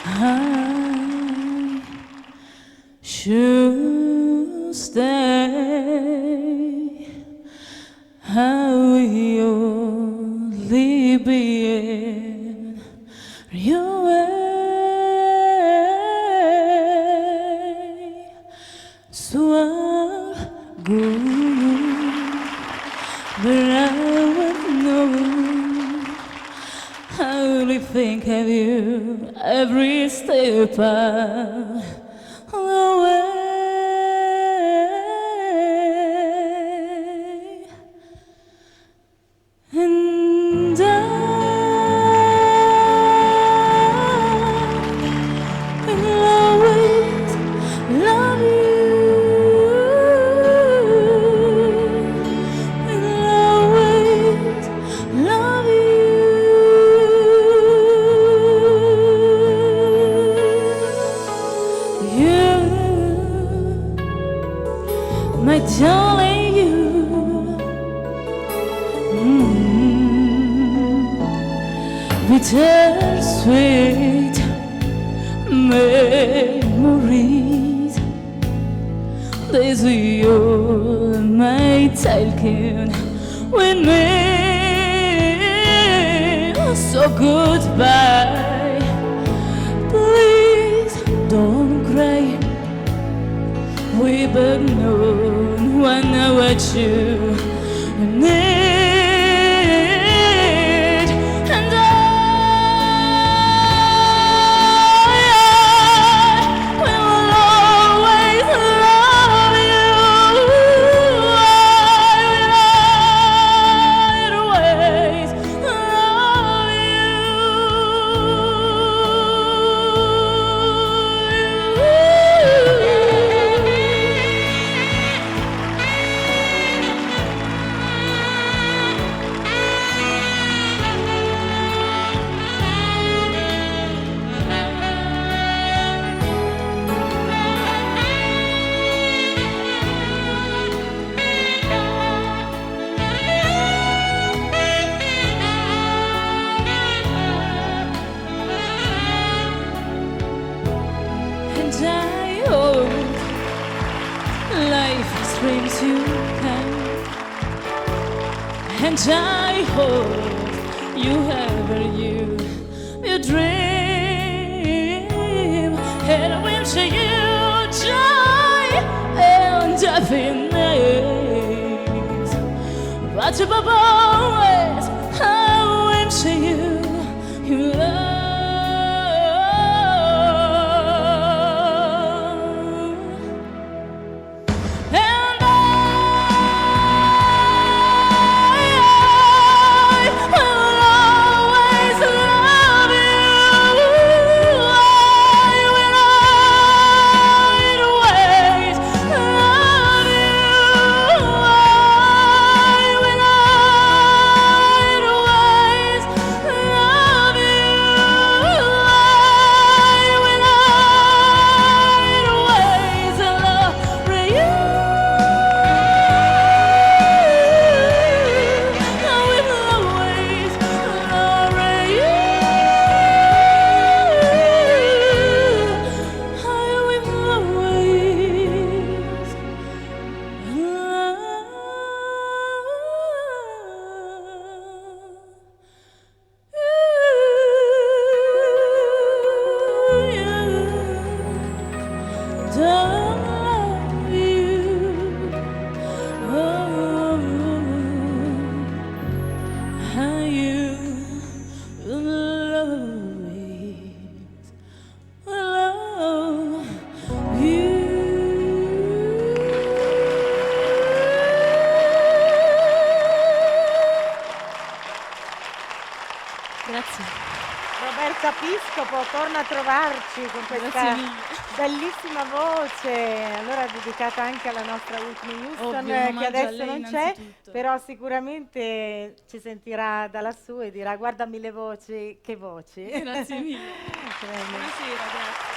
I should stay, I will only be in your way. So I'll go, but I won't know. I only think of you every step of the way. And I will always love you. Will always love you. My darling, you, bittersweet memories. These are my talking with me. So goodbye, please don't cry. We both know when I watch you need, and I will always love you. I will always love and I hope life brings you kind, and I hope you have your dream, and I wish you joy and happiness. But above always, I wish you love. And I will always love you. I will always love you. I will always love you. I will always love you. I will always love you. I will always love you. Oh, how you will always love you. Grazie. Roberta Piscopo torna a trovarci con questa Grazie mille. bellissima voce, allora dedicata anche alla nostra Whitney Houston, Ovvio, un che omaggio a adesso lei non c'è, innanzitutto. però sicuramente ci sentirà da lassù e dirà: guarda MilleVoci, che voci. Grazie mille. Tremendo. Buonasera, grazie.